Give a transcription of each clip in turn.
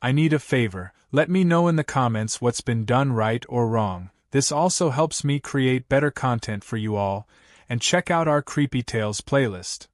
I need a favor. Let me know in the comments what's been done right or wrong. This also helps me create better content for you all, and check out our Creepytales playlist.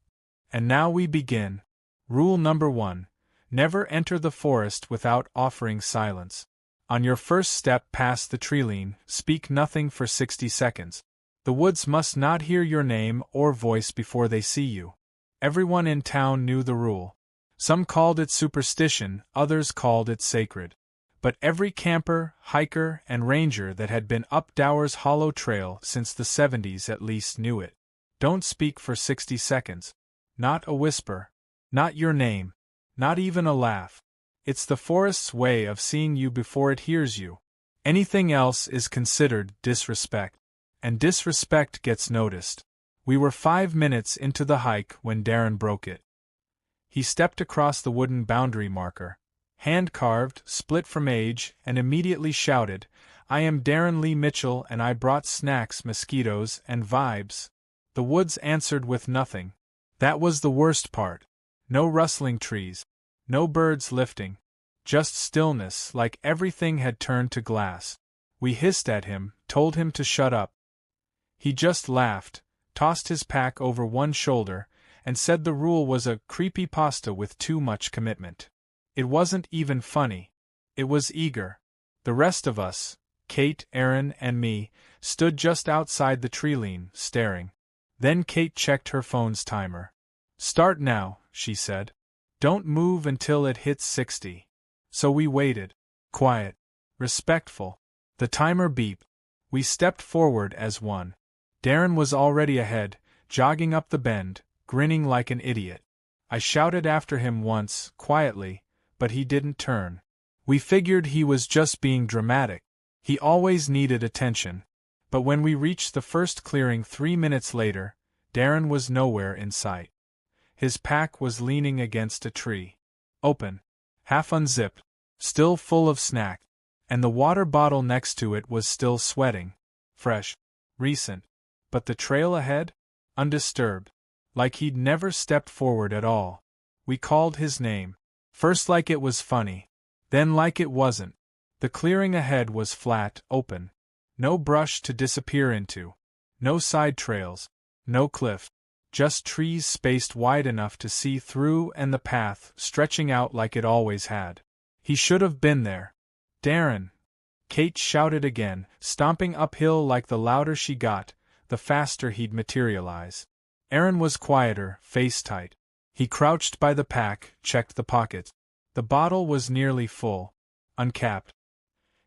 And now we begin. Rule number 1. Never enter the forest without offering silence. On your first step past the treeline, speak nothing for 60 seconds. The woods must not hear your name or voice before they see you. Everyone in town knew the rule. Some called it superstition, others called it sacred. But every camper, hiker, and ranger that had been up Dower's Hollow Trail since the 70s at least knew it. Don't speak for 60 seconds. Not a whisper. Not your name. Not even a laugh. It's the forest's way of seeing you before it hears you. Anything else is considered disrespect. And disrespect gets noticed. We were 5 minutes into the hike when Darren broke it. He stepped across the wooden boundary marker, hand-carved, split from age, and immediately shouted, "I am Darren Lee Mitchell and I brought snacks, mosquitoes, and vibes." The woods answered with nothing. That was the worst part. No rustling trees. No birds lifting. Just stillness, like everything had turned to glass. We hissed at him, told him to shut up. He just laughed, tossed his pack over one shoulder, and said the rule was a creepypasta with too much commitment. It wasn't even funny. It was eager. The rest of us, Kate, Aaron, and me, stood just outside the treeline, staring. Then Kate checked her phone's timer. "Start now," she said. "Don't move until it hits 60. So we waited. Quiet. Respectful. The timer beeped. We stepped forward as one. Darren was already ahead, jogging up the bend, grinning like an idiot. I shouted after him once, quietly, but he didn't turn. We figured he was just being dramatic. He always needed attention. But when we reached the first clearing 3 minutes later, Darren was nowhere in sight. His pack was leaning against a tree. Open. Half unzipped. Still full of snack. And the water bottle next to it was still sweating. Fresh. Recent. But the trail ahead? Undisturbed. Like he'd never stepped forward at all. We called his name. First like it was funny. Then like it wasn't. The clearing ahead was flat, open. No brush to disappear into. No side trails. No cliff. Just trees spaced wide enough to see through and the path stretching out like it always had. He should have been there. "Darren!" Kate shouted again, stomping uphill like the louder she got, the faster he'd materialize. Aaron was quieter, face tight. He crouched by the pack, checked the pockets. The bottle was nearly full. Uncapped.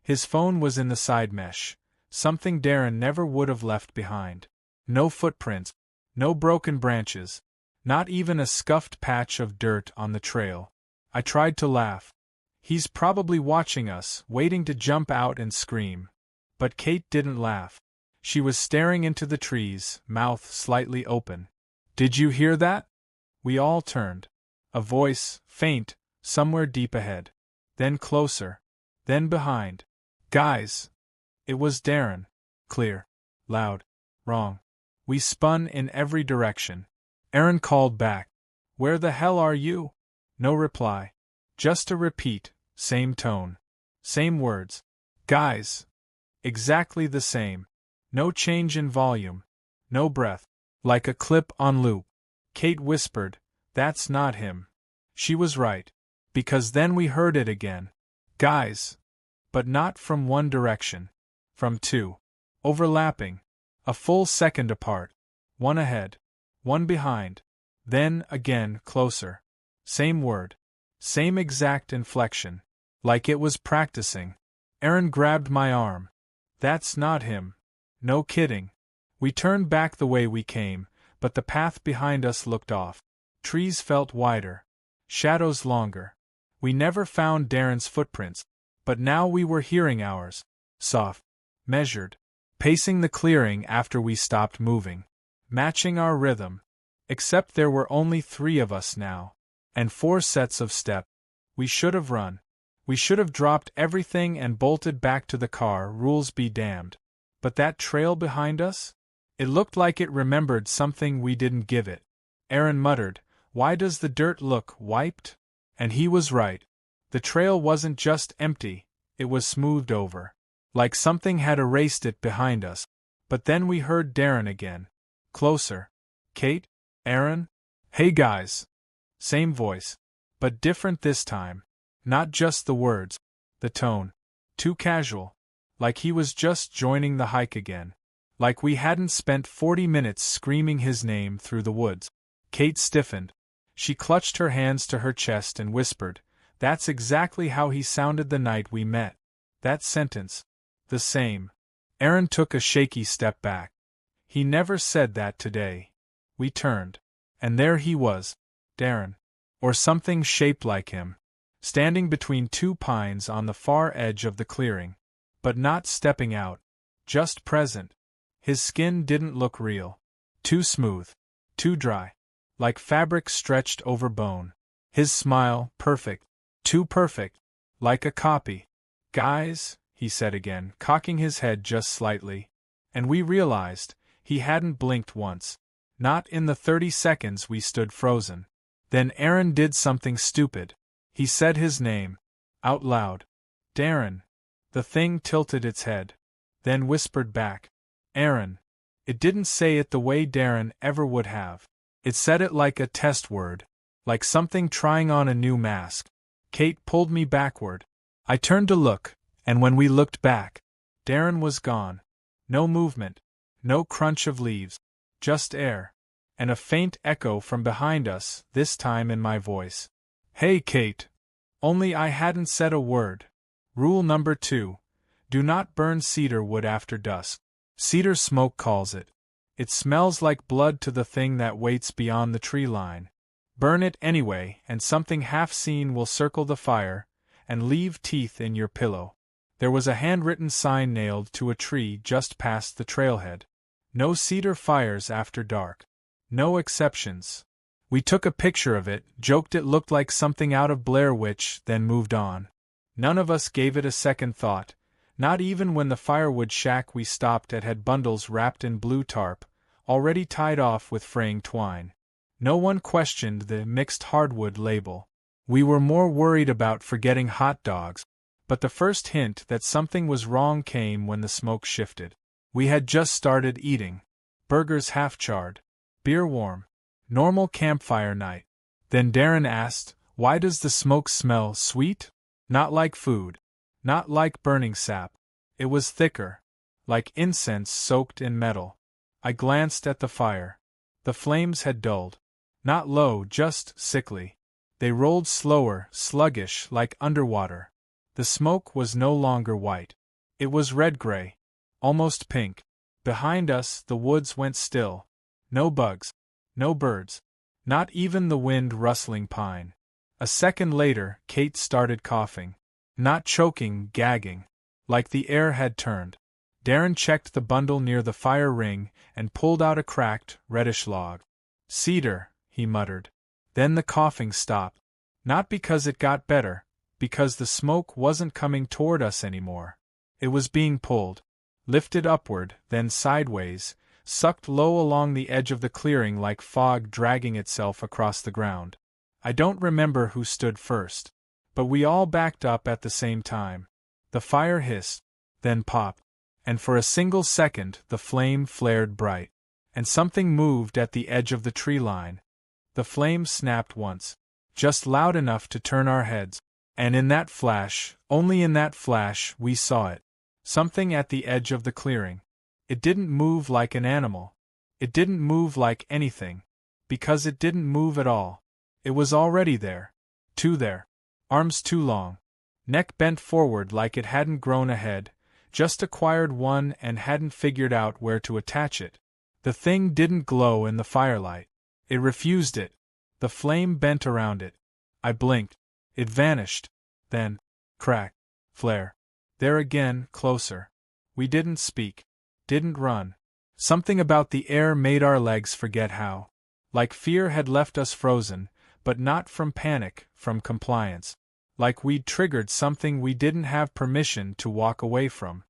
His phone was in the side mesh. Something Darren never would have left behind. No footprints. No broken branches. Not even a scuffed patch of dirt on the trail. I tried to laugh. He's probably watching us, waiting to jump out and scream. But Kate didn't laugh. She was staring into the trees, mouth slightly open. "Did you hear that?" We all turned. A voice, faint, somewhere deep ahead. Then closer. Then behind. "Guys!" It was Darren. Clear. Loud. Wrong. We spun in every direction. Aaron called back. "Where the hell are you?" No reply. Just a repeat, same tone. Same words. "Guys!" Exactly the same. No change in volume. No breath. Like a clip on loop. Kate whispered, "That's not him." She was right. Because then we heard it again. "Guys!" But not from one direction. From two. Overlapping. A full second apart. One ahead. One behind. Then, again, closer. Same word. Same exact inflection. Like it was practicing. Aaron grabbed my arm. "That's not him." No kidding. We turned back the way we came, but the path behind us looked off. Trees felt wider. Shadows longer. We never found Darren's footprints, but now we were hearing ours. Soft. Measured. Pacing the clearing after we stopped moving. Matching our rhythm. Except there were only 3 of us now. And 4 sets of steps. We should have run. We should have dropped everything and bolted back to the car, rules be damned. But that trail behind us? It looked like it remembered something we didn't give it. Aaron muttered, "Why does the dirt look wiped?" And he was right. The trail wasn't just empty, it was smoothed over. Like something had erased it behind us. But then we heard Darren again. Closer. Kate? Aaron? Hey guys. Same voice. But different this time. Not just the words. The tone. Too casual. Like he was just joining the hike again. Like we hadn't spent 40 minutes screaming his name through the woods. Kate stiffened. She clutched her hands to her chest and whispered, "That's exactly how he sounded the night we met." That sentence. The same. Aaron took a shaky step back. He never said that today. We turned. And there he was. Darren. Or something shaped like him. Standing between two pines on the far edge of the clearing. But not stepping out. Just present. His skin didn't look real. Too smooth. Too dry. Like fabric stretched over bone. His smile, perfect. Too perfect. Like a copy. "Guys," he said again, cocking his head just slightly. And we realized, he hadn't blinked once. Not in the 30 seconds we stood frozen. Then Aaron did something stupid. He said his name. Out loud. "Darren." The thing tilted its head. Then whispered back. "Aaron." It didn't say it the way Darren ever would have. It said it like a test word. Like something trying on a new mask. Kate pulled me backward. I turned to look, and when we looked back, Darren was gone. No movement. No crunch of leaves. Just air. And a faint echo from behind us, this time in my voice. "Hey, Kate." Only I hadn't said a word. Rule number 2. Do not burn cedar wood after dusk. Cedar smoke calls it. It smells like blood to the thing that waits beyond the tree line. Burn it anyway, and something half-seen will circle the fire, and leave teeth in your pillow. There was a handwritten sign nailed to a tree just past the trailhead. No cedar fires after dark. No exceptions. We took a picture of it, joked it looked like something out of Blair Witch, then moved on. None of us gave it a second thought, not even when the firewood shack we stopped at had bundles wrapped in blue tarp, already tied off with fraying twine. No one questioned the mixed hardwood label. We were more worried about forgetting hot dogs, but the first hint that something was wrong came when the smoke shifted. We had just started eating. Burgers half-charred. Beer warm. Normal campfire night. Then Darren asked, "Why does the smoke smell sweet?" Not like food. Not like burning sap. It was thicker. Like incense soaked in metal. I glanced at the fire. The flames had dulled. Not low, just sickly. They rolled slower, sluggish, like underwater. The smoke was no longer white. It was red-gray. Almost pink. Behind us, the woods went still. No bugs. No birds. Not even the wind rustling pine. A second later, Kate started coughing. Not choking, gagging. Like the air had turned. Darren checked the bundle near the fire ring and pulled out a cracked, reddish log. "Cedar," he muttered. Then the coughing stopped. Not because it got better, because the smoke wasn't coming toward us anymore. It was being pulled. Lifted upward, then sideways, sucked low along the edge of the clearing like fog dragging itself across the ground. I don't remember who stood first. But we all backed up at the same time. The fire hissed, then popped. And for a single second the flame flared bright. And something moved at the edge of the tree line. The flame snapped once. Just loud enough to turn our heads. And in that flash, only in that flash, we saw it. Something at the edge of the clearing. It didn't move like an animal. It didn't move like anything. Because it didn't move at all. It was already there. Too there. Arms too long. Neck bent forward like it hadn't grown a head, just acquired one and hadn't figured out where to attach it. The thing didn't glow in the firelight. It refused it. The flame bent around it. I blinked. It vanished. Then, crack, flare. There again, closer. We didn't speak. Didn't run. Something about the air made our legs forget how. Like fear had left us frozen, but not from panic, from compliance. Like we'd triggered something we didn't have permission to walk away from.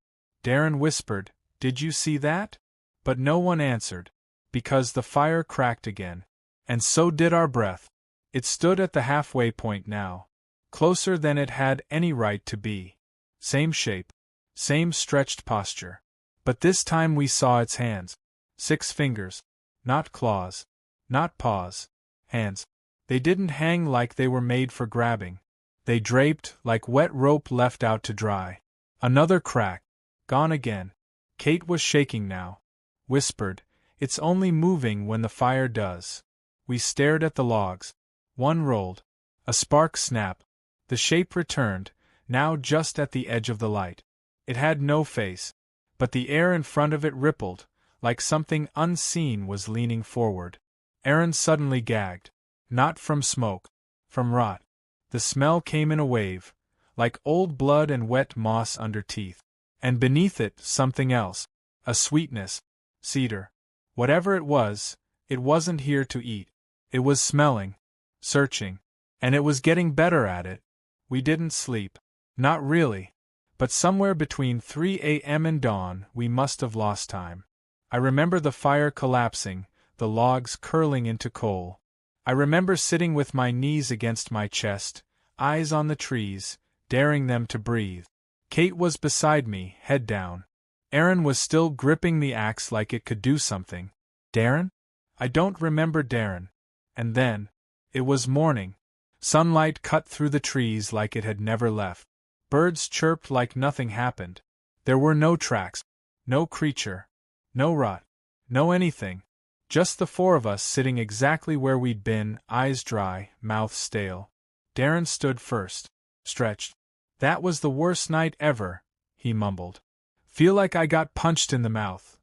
Darren whispered, "Did you see that?" But no one answered. Because the fire cracked again. And so did our breath. It stood at the halfway point now. Closer than it had any right to be. Same shape. Same stretched posture. But this time we saw its hands. 6 fingers. Not claws. Not paws. Hands. They didn't hang like they were made for grabbing. They draped like wet rope left out to dry. Another crack. Gone again. Kate was shaking now. Whispered, "It's only moving when the fire does." We stared at the logs. One rolled. A spark snapped. The shape returned, now just at the edge of the light. It had no face, but the air in front of it rippled, like something unseen was leaning forward. Aaron suddenly gagged. Not from smoke. From rot. The smell came in a wave, like old blood and wet moss under teeth. And beneath it, something else. A sweetness. Cedar. Whatever it wasn't here to eat. It was smelling. Searching. And it was getting better at it. We didn't sleep. Not really. But somewhere between 3 a.m. and dawn, we must have lost time. I remember the fire collapsing, the logs curling into coal. I remember sitting with my knees against my chest, eyes on the trees, daring them to breathe. Kate was beside me, head down. Aaron was still gripping the axe like it could do something. Darren? I don't remember Darren. And then, it was morning. Sunlight cut through the trees like it had never left. Birds chirped like nothing happened. There were no tracks. No creature. No rot. No anything. Just the 4 of us sitting exactly where we'd been, eyes dry, mouth stale. Darren stood first. Stretched. "That was the worst night ever," he mumbled. "Feel like I got punched in the mouth."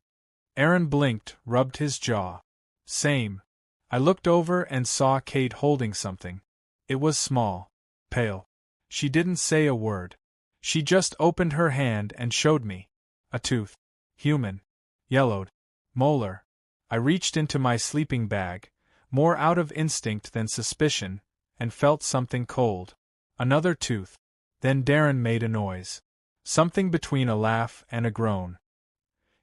Aaron blinked, rubbed his jaw. Same. I looked over and saw Kate holding something. It was small. Pale. She didn't say a word. She just opened her hand and showed me. A tooth. Human. Yellowed. Molar. I reached into my sleeping bag, more out of instinct than suspicion, and felt something cold. Another tooth. Then Darren made a noise. Something between a laugh and a groan.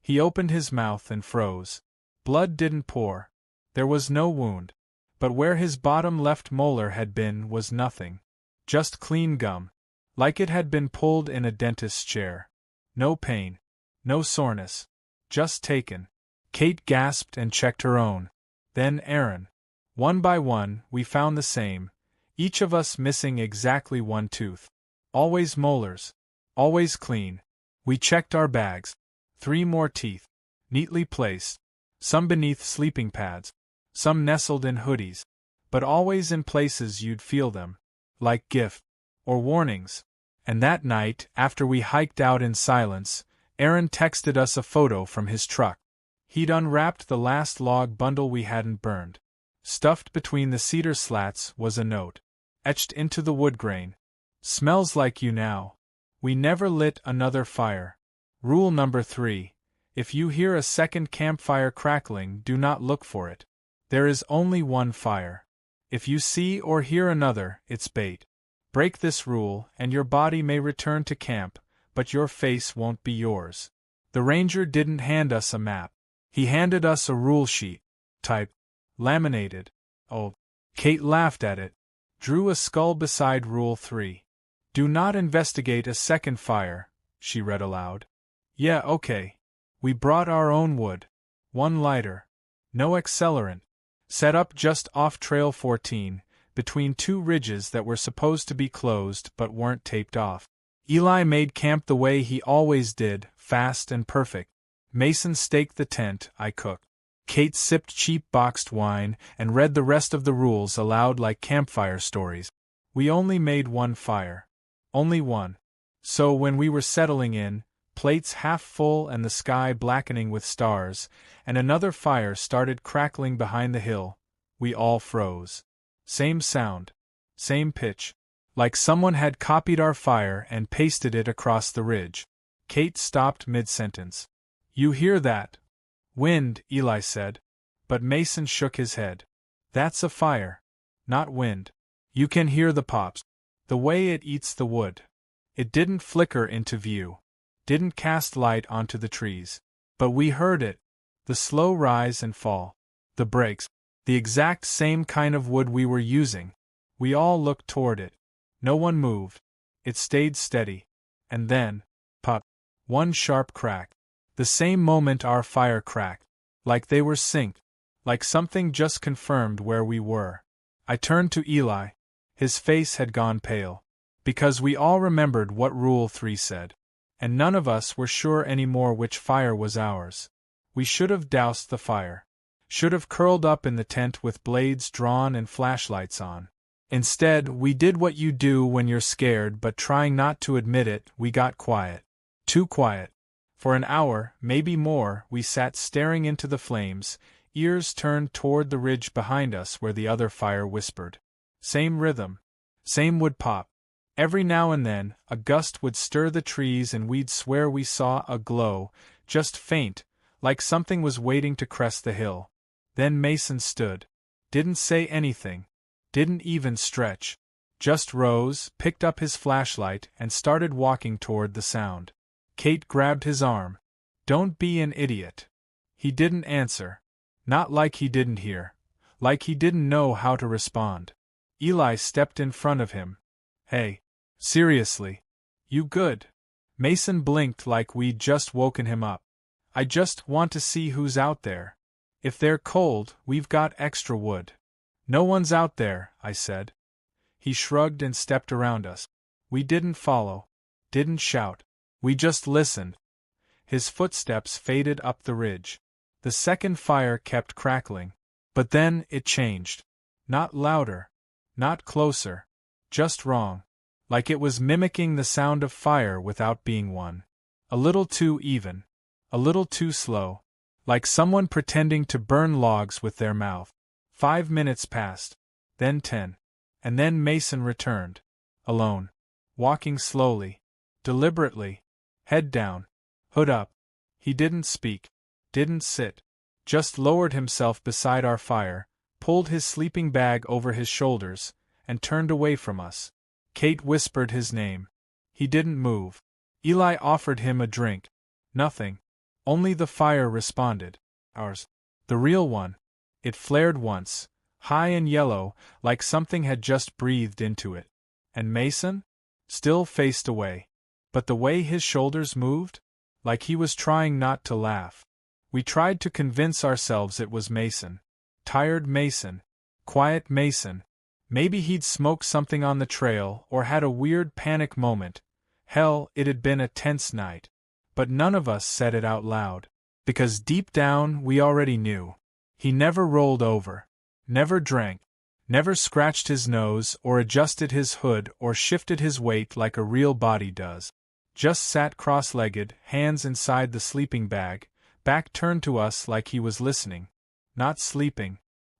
He opened his mouth and froze. Blood didn't pour. There was no wound. But where his bottom left molar had been was nothing. Just clean gum. Like it had been pulled in a dentist's chair. No pain. No soreness. Just taken. Kate gasped and checked her own. Then Aaron. One by one, we found the same, each of us missing exactly 1 tooth. Always molars. Always clean. We checked our bags. 3 more teeth. Neatly placed. Some beneath sleeping pads. Some nestled in hoodies. But always in places you'd feel them. Like gift. Or warnings. And that night, after we hiked out in silence, Aaron texted us a photo from his truck. He'd unwrapped the last log bundle we hadn't burned. Stuffed between the cedar slats was a note. Etched into the wood grain. "Smells like you now. We never lit another fire. Rule number 3. If you hear a second campfire crackling, do not look for it. There is only 1 fire. If you see or hear another, it's bait. Break this rule, and your body may return to camp, but your face won't be yours." The ranger didn't hand us a map. He handed us a rule sheet. Typed. Laminated. Oh. Kate laughed at it. Drew a skull beside Rule 3. "Do not investigate a second fire," she read aloud. "Yeah, okay. We brought our own wood. 1 lighter. No accelerant. Set up just off Trail 14, between 2 ridges that were supposed to be closed but weren't taped off. Eli made camp the way he always did, fast and perfect. Mason staked the tent, I cooked. Kate sipped cheap boxed wine and read the rest of the rules aloud like campfire stories. We only made 1 fire. Only 1. So when we were settling in, plates half full and the sky blackening with stars, and another fire started crackling behind the hill, we all froze. Same sound. Same pitch. Like someone had copied our fire and pasted it across the ridge. Kate stopped mid-sentence. "You hear that?" "Wind," Eli said. But Mason shook his head. "That's a fire. Not wind. You can hear the pops. The way it eats the wood." It didn't flicker into view. Didn't cast light onto the trees. But we heard it. The slow rise and fall. The breaks. The exact same kind of wood we were using. We all looked toward it. No one moved. It stayed steady. And then, pop, one sharp crack. The same moment our fire cracked. Like they were synced. Like something just confirmed where we were. I turned to Eli. His face had gone pale. Because we all remembered what Rule 3 said. And none of us were sure anymore which fire was ours. We should have doused the fire. Should have curled up in the tent with blades drawn and flashlights on. Instead, we did what you do when you're scared but trying not to admit it, we got quiet. Too quiet. For an hour, maybe more, we sat staring into the flames, ears turned toward the ridge behind us where the other fire whispered. Same rhythm. Same wood pop. Every now and then, a gust would stir the trees and we'd swear we saw a glow, just faint, like something was waiting to crest the hill. Then Mason stood. Didn't say anything. Didn't even stretch. Just rose, picked up his flashlight, and started walking toward the sound. Kate grabbed his arm. Don't be an idiot. He didn't answer. Not like he didn't hear. Like he didn't know how to respond. Eli stepped in front of him. Hey. Seriously. You good? Mason blinked like we'd just woken him up. I just want to see who's out there. If they're cold, we've got extra wood. No one's out there, I said. He shrugged and stepped around us. We didn't follow. Didn't shout. We just listened. His footsteps faded up the ridge. The second fire kept crackling. But then it changed. Not louder. Not closer. Just wrong. Like it was mimicking the sound of fire without being one. A little too even. A little too slow. Like someone pretending to burn logs with their mouth. 5 minutes passed. Then 10. And then Mason returned. Alone. Walking slowly. Deliberately. Head down. Hood up. He didn't speak. Didn't sit. Just lowered himself beside our fire, pulled his sleeping bag over his shoulders, and turned away from us. Kate whispered his name. He didn't move. Eli offered him a drink. Nothing. Only the fire responded. Ours. The real one. It flared once, high and yellow, like something had just breathed into it. And Mason? Still faced away. But the way his shoulders moved? Like he was trying not to laugh. We tried to convince ourselves it was Mason. Tired Mason. Quiet Mason. Maybe he'd smoked something on the trail or had a weird panic moment. Hell, it had been a tense night. But none of us said it out loud. Because deep down we already knew. He never rolled over. Never drank. Never scratched his nose or adjusted his hood or shifted his weight like a real body does. Just sat cross-legged, hands inside the sleeping bag, back turned to us like he was listening. Not sleeping.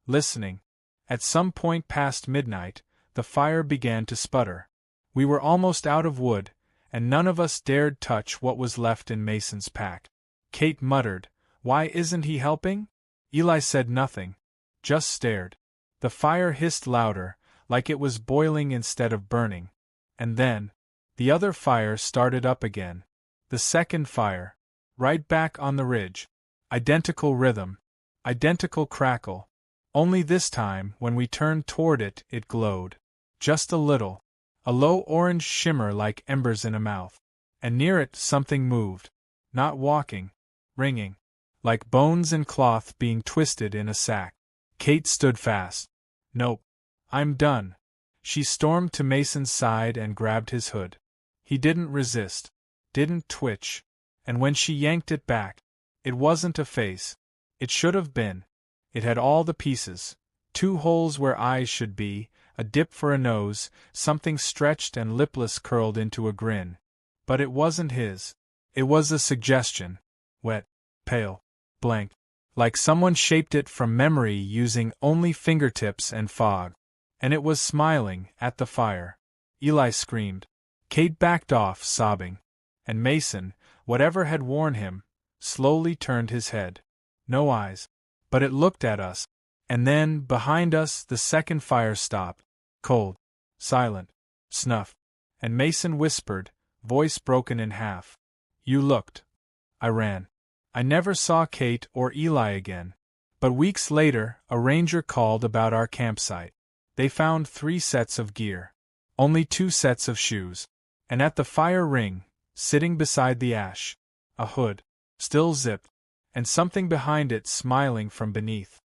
Listening. At some point past midnight, the fire began to sputter. We were almost out of wood, and none of us dared touch what was left in Mason's pack. Kate muttered, "Why isn't he helping?" Eli said nothing. Just stared. The fire hissed louder, like it was boiling instead of burning. And then, the other fire started up again. The second fire. Right back on the ridge. Identical rhythm. Identical crackle. Only this time, when we turned toward it, it glowed. Just a little. A low orange shimmer like embers in a mouth. And near it something moved. Not walking. Ringing. Like bones and cloth being twisted in a sack. Kate stood fast. Nope. I'm done. She stormed to Mason's side and grabbed his hood. He didn't resist. Didn't twitch. And when she yanked it back, it wasn't a face. It should have been. It had all the pieces. 2 holes where eyes should be, a dip for a nose, something stretched and lipless curled into a grin. But it wasn't his. It was a suggestion. Wet. Pale. Blank. Like someone shaped it from memory using only fingertips and fog. And it was smiling at the fire. Eli screamed. Kate backed off, sobbing. And Mason, whatever had worn him, slowly turned his head. No eyes. But it looked at us. And then, behind us, the second fire stopped. Cold. Silent. Snuffed. And Mason whispered, voice broken in half. You looked. I ran. I never saw Kate or Eli again. But weeks later, a ranger called about our campsite. They found 3 sets of gear. Only 2 sets of shoes. And at the fire ring, sitting beside the ash, a hood, still zipped, and something behind it smiling from beneath.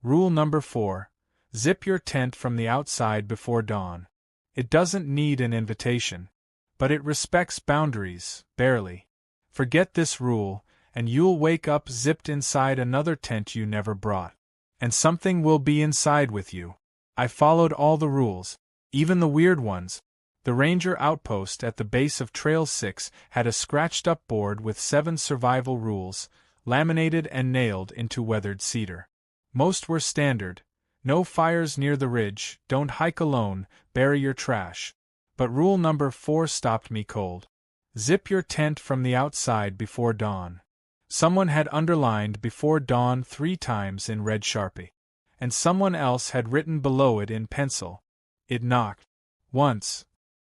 Rule number 4. Zip your tent from the outside before dawn. It doesn't need an invitation, but it respects boundaries, barely. Forget this rule, and you'll wake up zipped inside another tent you never brought. And something will be inside with you. I followed all the rules, even the weird ones. The ranger outpost at the base of Trail 6 had a scratched-up board with 7 survival rules, laminated and nailed into weathered cedar. Most were standard: no fires near the ridge, don't hike alone, bury your trash. But rule number 4 stopped me cold. Zip your tent from the outside before dawn. Someone had underlined "before dawn" 3 times in red Sharpie. And someone else had written below it in pencil. It knocked. Once.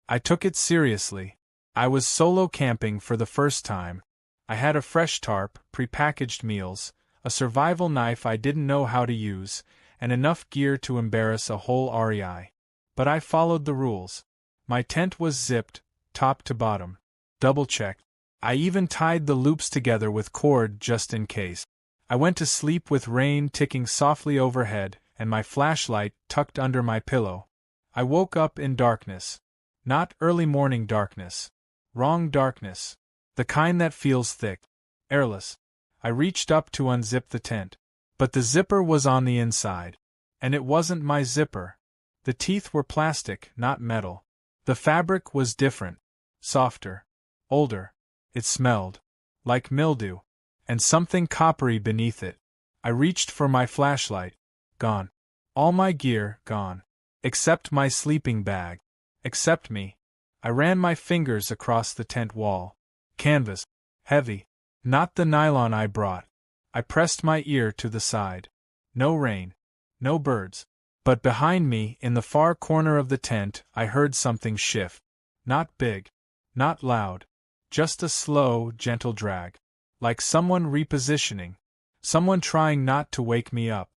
I took it seriously. I was solo camping for the first time. I had a fresh tarp, prepackaged meals, a survival knife I didn't know how to use, and enough gear to embarrass a whole REI. But I followed the rules. My tent was zipped, top to bottom. Double-checked. I even tied the loops together with cord just in case. I went to sleep with rain ticking softly overhead and my flashlight tucked under my pillow. I woke up in darkness. Not early morning darkness. Wrong darkness. The kind that feels thick. Airless. I reached up to unzip the tent. But the zipper was on the inside. And it wasn't my zipper. The teeth were plastic, not metal. The fabric was different. Softer. Older. It smelled. Like mildew. And something coppery beneath it. I reached for my flashlight. Gone. All my gear, gone. Except my sleeping bag. Except me. I ran my fingers across the tent wall. Canvas. Heavy. Not the nylon I brought. I pressed my ear to the side. No rain. No birds. But behind me, in the far corner of the tent, I heard something shift. Not big. Not loud. Just a slow, gentle drag. Like someone repositioning. Someone trying not to wake me up.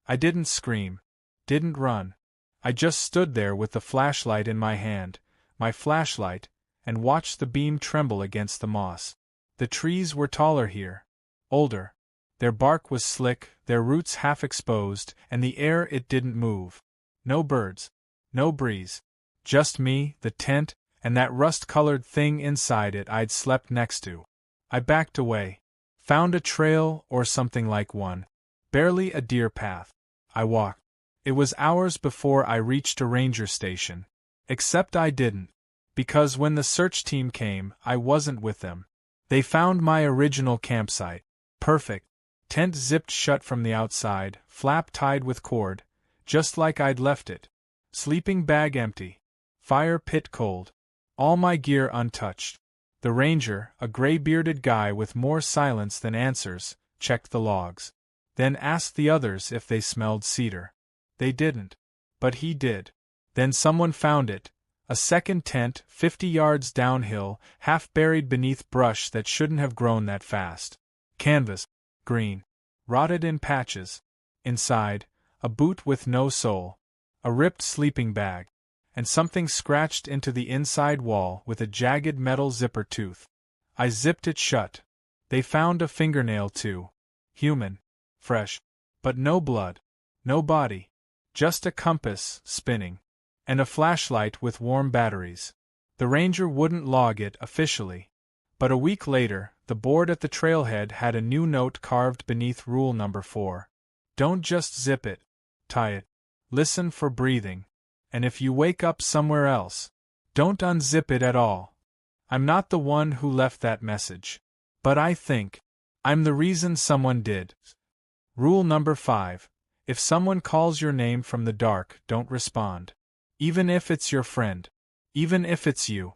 I didn't scream. Didn't run. I just stood there with the flashlight in my hand, my flashlight, and watched the beam tremble against the moss. The trees were taller here. Older. Their bark was slick, their roots half exposed, and the air it didn't move. No birds. No breeze. Just me, the tent, and that rust-colored thing inside it I'd slept next to. I backed away. Found a trail, or something like one. Barely a deer path. I walked. It was hours before I reached a ranger station. Except I didn't. Because when the search team came, I wasn't with them. They found my original campsite. Perfect. Tent zipped shut from the outside, flap tied with cord, just like I'd left it. Sleeping bag empty. Fire pit cold. All my gear untouched. The ranger, a gray-bearded guy with more silence than answers, checked the logs. Then asked the others if they smelled cedar. They didn't. But he did. Then someone found it. A second tent, 50 yards downhill, half buried beneath brush that shouldn't have grown that fast. Canvas. Green. Rotted in patches. Inside, a boot with no sole. A ripped sleeping bag. And something scratched into the inside wall with a jagged metal zipper tooth. I zipped it shut. They found a fingernail too. Human. Fresh. But no blood. No body. Just a compass, spinning. And a flashlight with warm batteries. The ranger wouldn't log it officially. But a week later, the board at the trailhead had a new note carved beneath rule number 4. Don't just zip it. Tie it. Listen for breathing. And if you wake up somewhere else, don't unzip it at all. I'm not the one who left that message. But I think I'm the reason someone did. Rule number 5. If someone calls your name from the dark, don't respond. Even if it's your friend. Even if it's you.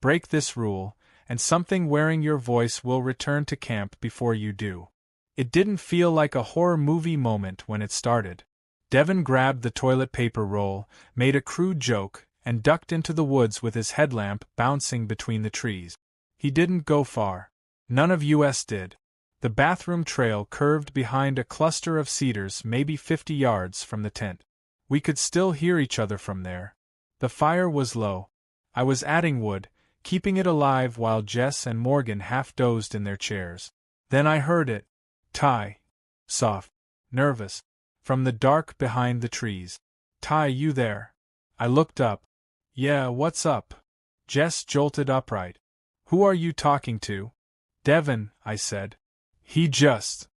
Break this rule, and something wearing your voice will return to camp before you do. It didn't feel like a horror movie moment when it started. Devin grabbed the toilet paper roll, made a crude joke, and ducked into the woods with his headlamp bouncing between the trees. He didn't go far. None of us did. The bathroom trail curved behind a cluster of cedars maybe 50 yards from the tent. We could still hear each other from there. The fire was low. I was adding wood, keeping it alive while Jess and Morgan half dozed in their chairs. Then I heard it. Ty. Soft. Nervous. From the dark behind the trees. Ty, you there? I looked up. Yeah, what's up? Jess jolted upright. Who are you talking to? Devin, I said. He just.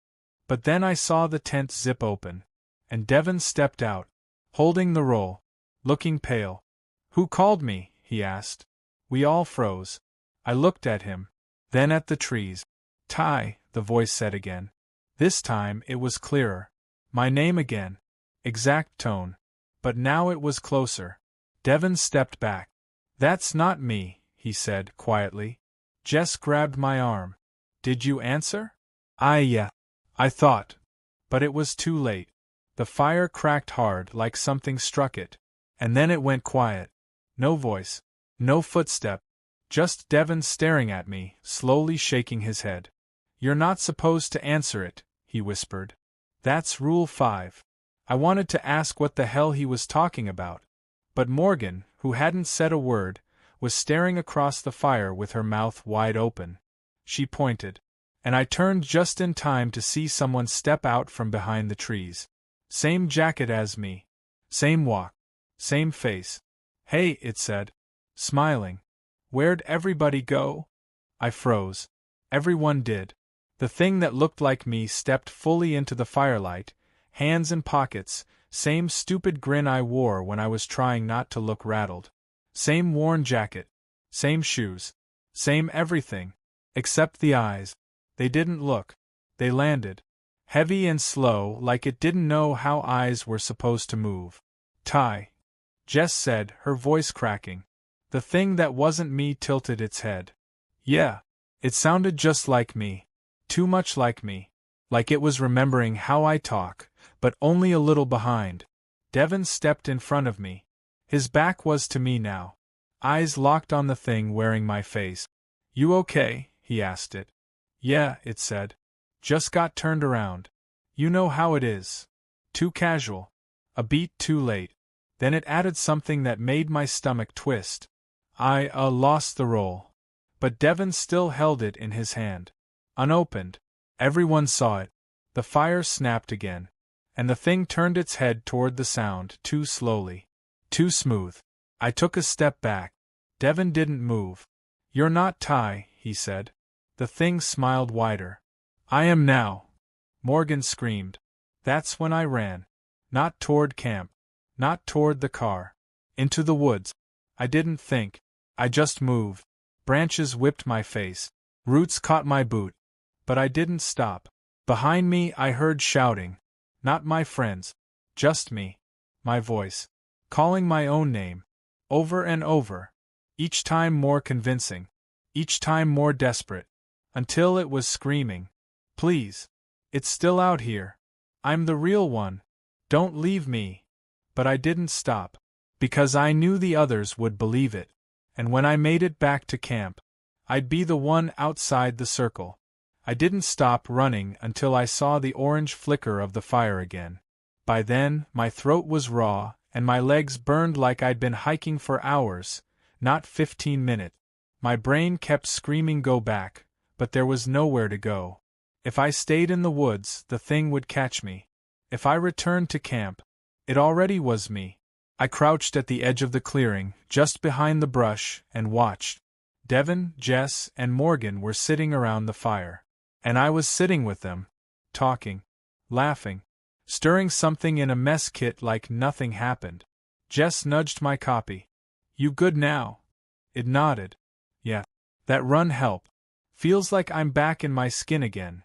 But then I saw the tent zip open. And Devin stepped out, holding the roll, looking pale. Who called me? He asked. We all froze. I looked at him, then at the trees. Ty, the voice said again. This time it was clearer. My name again. Exact tone. But now it was closer. Devin stepped back. That's not me, he said quietly. Jess grabbed my arm. Did you answer? Yeah. I thought. But it was too late. The fire cracked hard like something struck it. And then it went quiet. No voice. No footstep. Just Devin staring at me, slowly shaking his head. You're not supposed to answer it, he whispered. That's Rule 5. I wanted to ask what the hell he was talking about. But Morgan, who hadn't said a word, was staring across the fire with her mouth wide open. She pointed. And I turned just in time to see someone step out from behind the trees. Same jacket as me. Same walk. Same face. Hey, it said. Smiling. Where'd everybody go? I froze. Everyone did. The thing that looked like me stepped fully into the firelight, hands in pockets, same stupid grin I wore when I was trying not to look rattled. Same worn jacket. Same shoes. Same everything. Except the eyes. They didn't look. They landed. Heavy and slow, like it didn't know how eyes were supposed to move. Ty. Jess said, her voice cracking. The thing that wasn't me tilted its head. Yeah. It sounded just like me. Too much like me. Like it was remembering how I talk, but only a little behind. Devin stepped in front of me. His back was to me now. Eyes locked on the thing wearing my face. You okay? He asked it. Yeah, it said. Just got turned around. You know how it is. Too casual. A beat too late. Then it added something that made my stomach twist. I lost the roll. But Devin still held it in his hand. Unopened. Everyone saw it. The fire snapped again. And the thing turned its head toward the sound, too slowly. Too smooth. I took a step back. Devin didn't move. You're not Ty, he said. The thing smiled wider. I am now. Morgan screamed. That's when I ran. Not toward camp. Not toward the car. Into the woods. I didn't think. I just moved. Branches whipped my face. Roots caught my boot. But I didn't stop. Behind me I heard shouting. Not my friends. Just me. My voice. Calling my own name. Over and over. Each time more convincing. Each time more desperate. Until it was screaming. Please. It's still out here. I'm the real one. Don't leave me. But I didn't stop. Because I knew the others would believe it. And when I made it back to camp, I'd be the one outside the circle. I didn't stop running until I saw the orange flicker of the fire again. By then, my throat was raw, and my legs burned like I'd been hiking for hours, not 15 minutes. My brain kept screaming go back, but there was nowhere to go. If I stayed in the woods, the thing would catch me. If I returned to camp, it already was me. I crouched at the edge of the clearing, just behind the brush, and watched. Devin, Jess, and Morgan were sitting around the fire. And I was sitting with them, talking, laughing, stirring something in a mess kit like nothing happened. Jess nudged my copy. You good now? It nodded. Yeah. That run helped. Feels like I'm back in my skin again.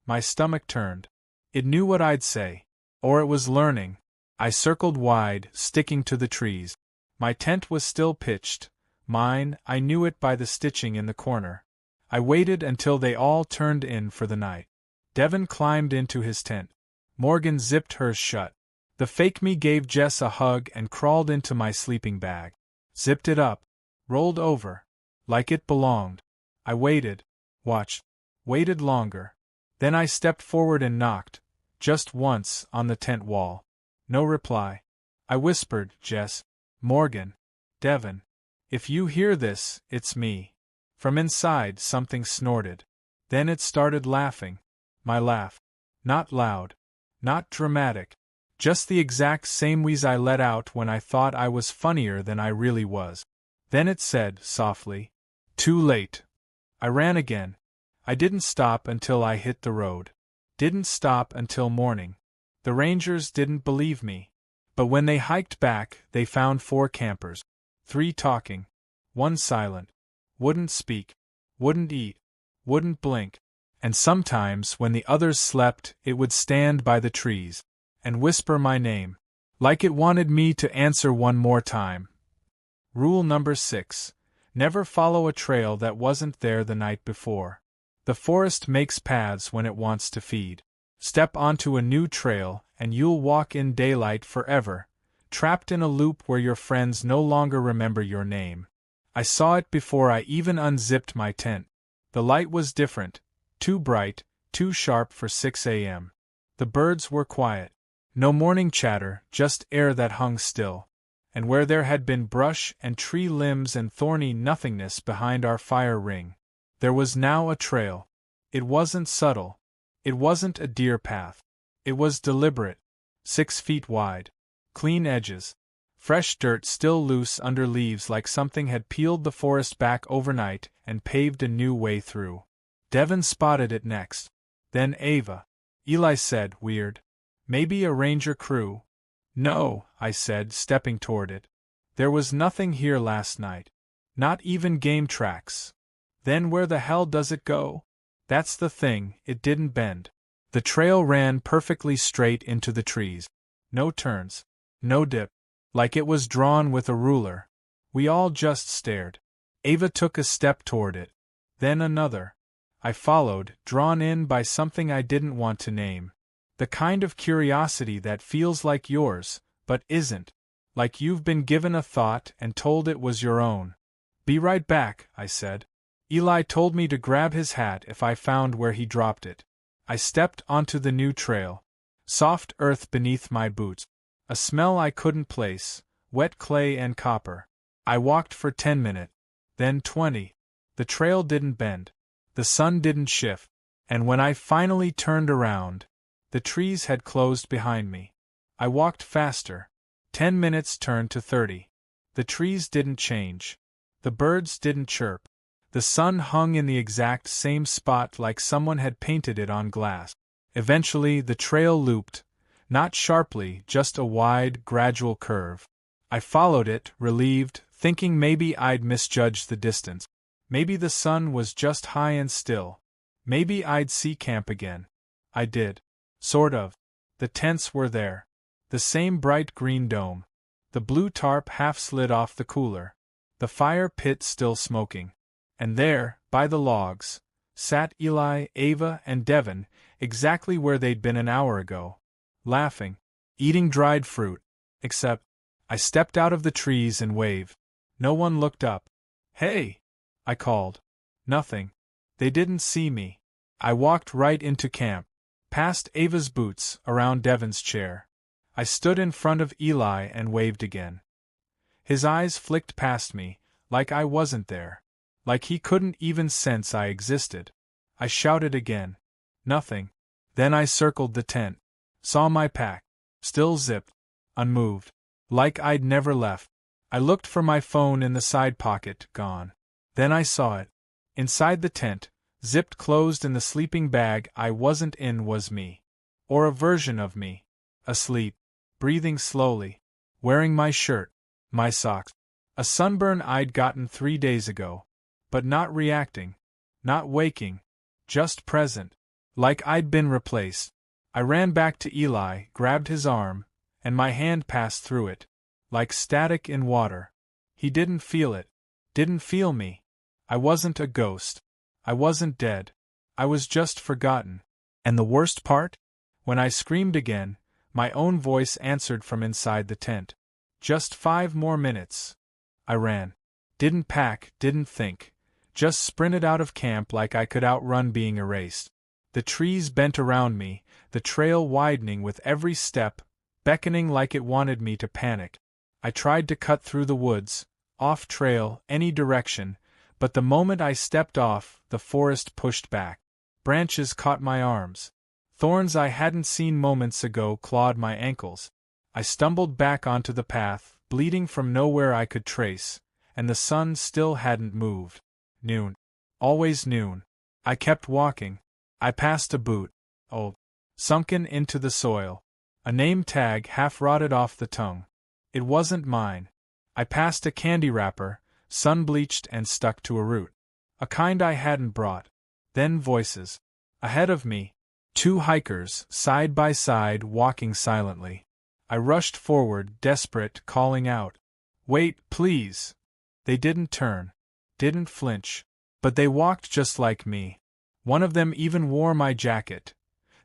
My stomach turned. It knew what I'd say. Or it was learning. I circled wide, sticking to the trees. My tent was still pitched. Mine, I knew it by the stitching in the corner. I waited until they all turned in for the night. Devin climbed into his tent. Morgan zipped hers shut. The fake me gave Jess a hug and crawled into my sleeping bag. Zipped it up. Rolled over. Like it belonged. I waited. Watched. Waited longer. Then I stepped forward and knocked. Just once, on the tent wall. No reply. I whispered, Jess. Morgan. Devon. If you hear this, it's me. From inside, something snorted. Then it started laughing. My laugh. Not loud. Not dramatic. Just the exact same wheeze I let out when I thought I was funnier than I really was. Then it said, softly, "Too late." I ran again. I didn't stop until I hit the road. Didn't stop until morning. The rangers didn't believe me. But when they hiked back, they found 4 campers. 3 talking. 1 silent. Wouldn't speak. Wouldn't eat. Wouldn't blink. And sometimes, when the others slept, it would stand by the trees and whisper my name, like it wanted me to answer one more time. Rule number 6. Never follow a trail that wasn't there the night before. The forest makes paths when it wants to feed. Step onto a new trail, and you'll walk in daylight forever, trapped in a loop where your friends no longer remember your name. I saw it before I even unzipped my tent. The light was different, too bright, too sharp for 6 a.m. The birds were quiet. No morning chatter, just air that hung still. And where there had been brush and tree limbs and thorny nothingness behind our fire ring, there was now a trail. It wasn't subtle. It wasn't a deer path. It was deliberate. 6 feet wide. Clean edges. Fresh dirt still loose under leaves like something had peeled the forest back overnight and paved a new way through. Devon spotted it next. Then Ava. Eli said, weird. Maybe a ranger crew? No, I said, stepping toward it. There was nothing here last night. Not even game tracks. Then where the hell does it go? That's the thing, it didn't bend. The trail ran perfectly straight into the trees. No turns. No dip. Like it was drawn with a ruler. We all just stared. Ava took a step toward it. Then another. I followed, drawn in by something I didn't want to name. The kind of curiosity that feels like yours, but isn't. Like you've been given a thought and told it was your own. Be right back, I said. Eli told me to grab his hat if I found where he dropped it. I stepped onto the new trail. Soft earth beneath my boots. A smell I couldn't place, wet clay and copper. I walked for 10 minutes. Then 20. The trail didn't bend. The sun didn't shift. And when I finally turned around, the trees had closed behind me. I walked faster. 10 minutes turned to 30. The trees didn't change. The birds didn't chirp. The sun hung in the exact same spot like someone had painted it on glass. Eventually the trail looped. Not sharply, just a wide, gradual curve. I followed it, relieved, thinking maybe I'd misjudged the distance. Maybe the sun was just high and still. Maybe I'd see camp again. I did. Sort of. The tents were there. The same bright green dome. The blue tarp half slid off the cooler. The fire pit still smoking. And there, by the logs, sat Eli, Ava, and Devon, exactly where they'd been an hour ago. Laughing. Eating dried fruit. Except, I stepped out of the trees and waved. No one looked up. Hey! I called. Nothing. They didn't see me. I walked right into camp. Past Ava's boots, around Devon's chair. I stood in front of Eli and waved again. His eyes flicked past me, like I wasn't there. Like he couldn't even sense I existed. I shouted again. Nothing. Then I circled the tent. Saw my pack. Still zipped. Unmoved. Like I'd never left. I looked for my phone in the side pocket, gone. Then I saw it. Inside the tent, zipped closed in the sleeping bag I wasn't in was me. Or a version of me. Asleep. Breathing slowly. Wearing my shirt. My socks. A sunburn I'd gotten 3 days ago. But not reacting. Not waking. Just present. Like I'd been replaced. I ran back to Eli, grabbed his arm, and my hand passed through it. Like static in water. He didn't feel it. Didn't feel me. I wasn't a ghost. I wasn't dead. I was just forgotten. And the worst part? When I screamed again, my own voice answered from inside the tent. Just 5 more minutes. I ran. Didn't pack, didn't think. Just sprinted out of camp like I could outrun being erased. The trees bent around me, the trail widening with every step, beckoning like it wanted me to panic. I tried to cut through the woods, off trail, any direction, but the moment I stepped off, the forest pushed back. Branches caught my arms. Thorns I hadn't seen moments ago clawed my ankles. I stumbled back onto the path, bleeding from nowhere I could trace, and the sun still hadn't moved. Noon. Always noon. I kept walking. I passed a boot. Old. Sunken into the soil. A name tag half rotted off the tongue. It wasn't mine. I passed a candy wrapper, sun-bleached and stuck to a root. A kind I hadn't brought. Then voices. Ahead of me. 2 hikers, side by side, walking silently. I rushed forward, desperate, calling out. Wait, please. They didn't turn. Didn't flinch. But they walked just like me. One of them even wore my jacket.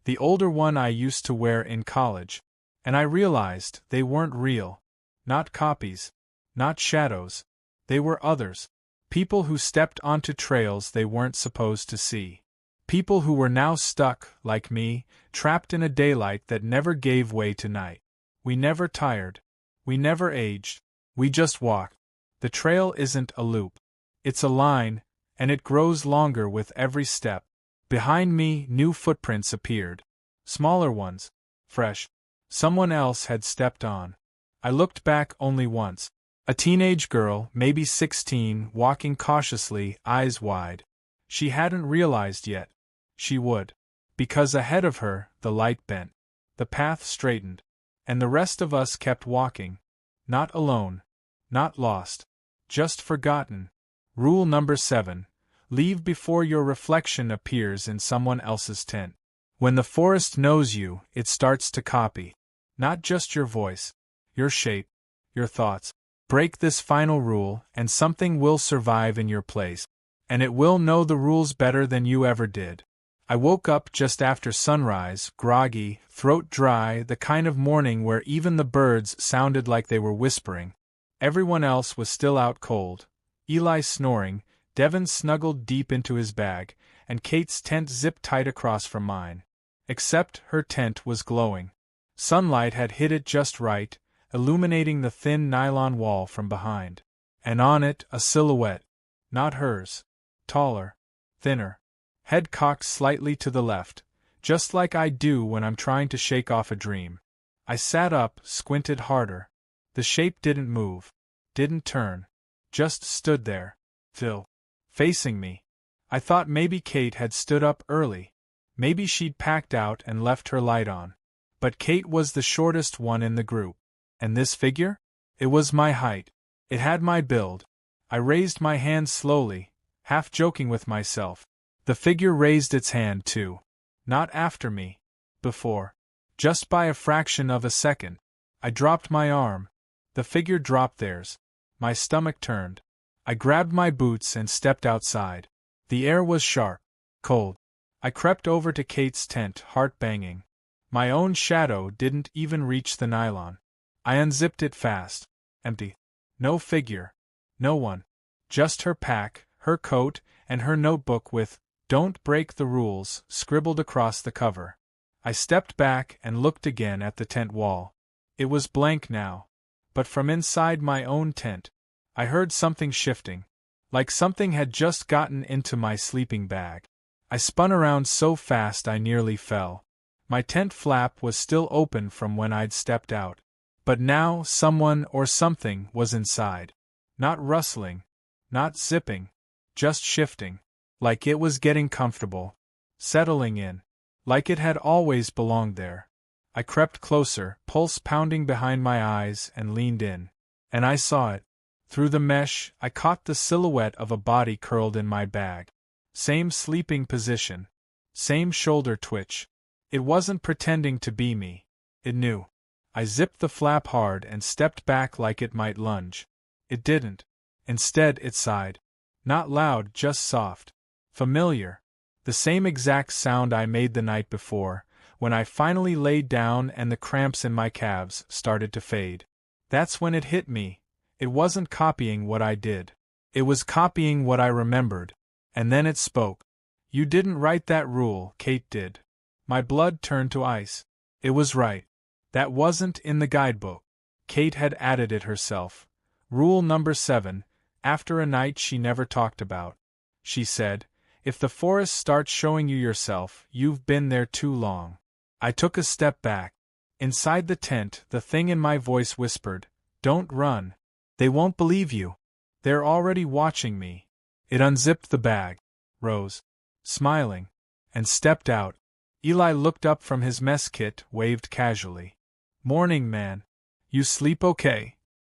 The older one I used to wear in college. And I realized they weren't real. Not copies. Not shadows. They were others. People who stepped onto trails they weren't supposed to see. People who were now stuck, like me, trapped in a daylight that never gave way to night. We never tired. We never aged. We just walked. The trail isn't a loop. It's a line, and it grows longer with every step. Behind me, new footprints appeared. Smaller ones. Fresh. Someone else had stepped on. I looked back only once. A teenage girl, maybe 16, walking cautiously, eyes wide. She hadn't realized yet. She would. Because ahead of her, the light bent. The path straightened. And the rest of us kept walking. Not alone. Not lost. Just forgotten. Rule number 7. Leave before your reflection appears in someone else's tent. When the forest knows you, it starts to copy. Not just your voice. Your shape. Your thoughts. Break this final rule, and something will survive in your place. And it will know the rules better than you ever did. I woke up just after sunrise, groggy, throat dry, the kind of morning where even the birds sounded like they were whispering. Everyone else was still out cold. Eli snoring, Devin snuggled deep into his bag, and Kate's tent zipped tight across from mine. Except her tent was glowing. Sunlight had hit it just right, illuminating the thin nylon wall from behind. And on it, a silhouette. Not hers. Taller. Thinner. Head cocked slightly to the left, just like I do when I'm trying to shake off a dream. I sat up, squinted harder. The shape didn't move. Didn't turn. Just stood there. Still. Facing me. I thought maybe Kate had stood up early. Maybe she'd packed out and left her light on. But Kate was the shortest one in the group. And this figure? It was my height. It had my build. I raised my hand slowly, half joking with myself. The figure raised its hand too. Not after me. Before. Just by a fraction of a second. I dropped my arm. The figure dropped theirs. My stomach turned. I grabbed my boots and stepped outside. The air was sharp. Cold. I crept over to Kate's tent, heart banging. My own shadow didn't even reach the nylon. I unzipped it fast. Empty. No figure. No one. Just her pack, her coat, and her notebook with "Don't break the rules" scribbled across the cover. I stepped back and looked again at the tent wall. It was blank now. But from inside my own tent, I heard something shifting. Like something had just gotten into my sleeping bag. I spun around so fast I nearly fell. My tent flap was still open from when I'd stepped out. But now someone or something was inside. Not rustling. Not zipping. Just shifting. Like it was getting comfortable. Settling in. Like it had always belonged there. I crept closer, pulse pounding behind my eyes, and leaned in. And I saw it. Through the mesh, I caught the silhouette of a body curled in my bag. Same sleeping position. Same shoulder twitch. It wasn't pretending to be me. It knew. I zipped the flap hard and stepped back like it might lunge. It didn't. Instead, it sighed. Not loud, just soft. Familiar. The same exact sound I made the night before, when I finally laid down and the cramps in my calves started to fade. That's when it hit me. It wasn't copying what I did. It was copying what I remembered. And then it spoke. "You didn't write that rule, Kate did." My blood turned to ice. It was right. That wasn't in the guidebook. Kate had added it herself. Rule number 7, after a night she never talked about. She said, if the forest starts showing you yourself, you've been there too long. I took a step back. Inside the tent, the thing in my voice whispered, don't run. They won't believe you. They're already watching me. It unzipped the bag, rose, smiling, and stepped out. Eli looked up from his mess kit, waved casually. Morning, man. You sleep okay?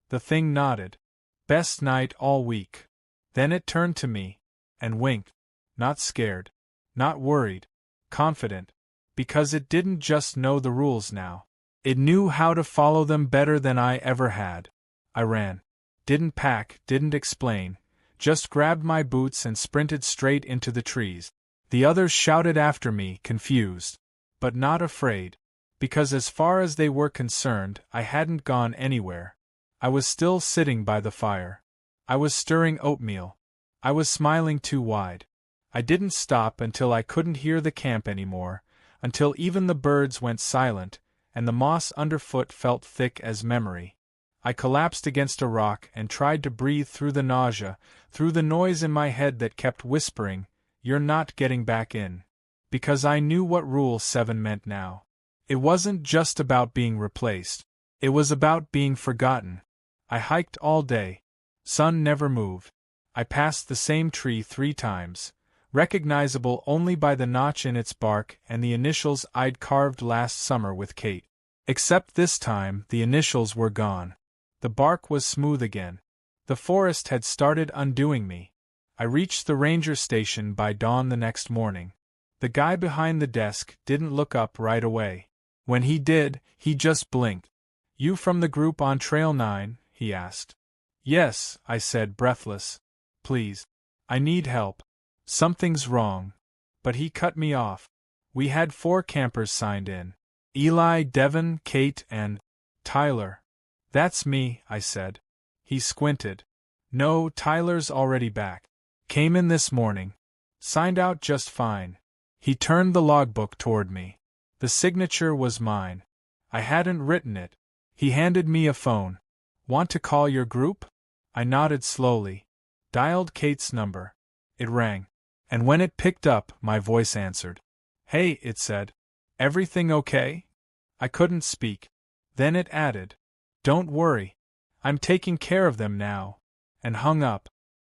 The thing nodded. Best night all week. Then it turned to me, and winked. Not scared. Not worried. Confident. Because it didn't just know the rules now. It knew how to follow them better than I ever had. I ran. Didn't pack, didn't explain. Just grabbed my boots and sprinted straight into the trees. The others shouted after me, confused. But not afraid. Because as far as they were concerned, I hadn't gone anywhere. I was still sitting by the fire. I was stirring oatmeal. I was smiling too wide. I didn't stop until I couldn't hear the camp anymore, until even the birds went silent, and the moss underfoot felt thick as memory. I collapsed against a rock and tried to breathe through the nausea, through the noise in my head that kept whispering, you're not getting back in. Because I knew what Rule 7 meant now. It wasn't just about being replaced. It was about being forgotten. I hiked all day. Sun never moved. I passed the same tree 3 times, recognizable only by the notch in its bark and the initials I'd carved last summer with Kate. Except this time, the initials were gone. The bark was smooth again. The forest had started undoing me. I reached the ranger station by dawn the next morning. The guy behind the desk didn't look up right away. When he did, he just blinked. You from the group on Trail 9? He asked. Yes, I said, breathless. Please. I need help. Something's wrong. But he cut me off. We had 4 campers signed in. Eli, Devin, Kate, and Tyler. That's me, I said. He squinted. No, Tyler's already back. Came in this morning. Signed out just fine. He turned the logbook toward me. The signature was mine. I hadn't written it. He handed me a phone. Want to call your group? I nodded slowly. Dialed Kate's number. It rang. And when it picked up, my voice answered. Hey, it said. Everything okay? I couldn't speak. Then it added. Don't worry. I'm taking care of them now. And hung up.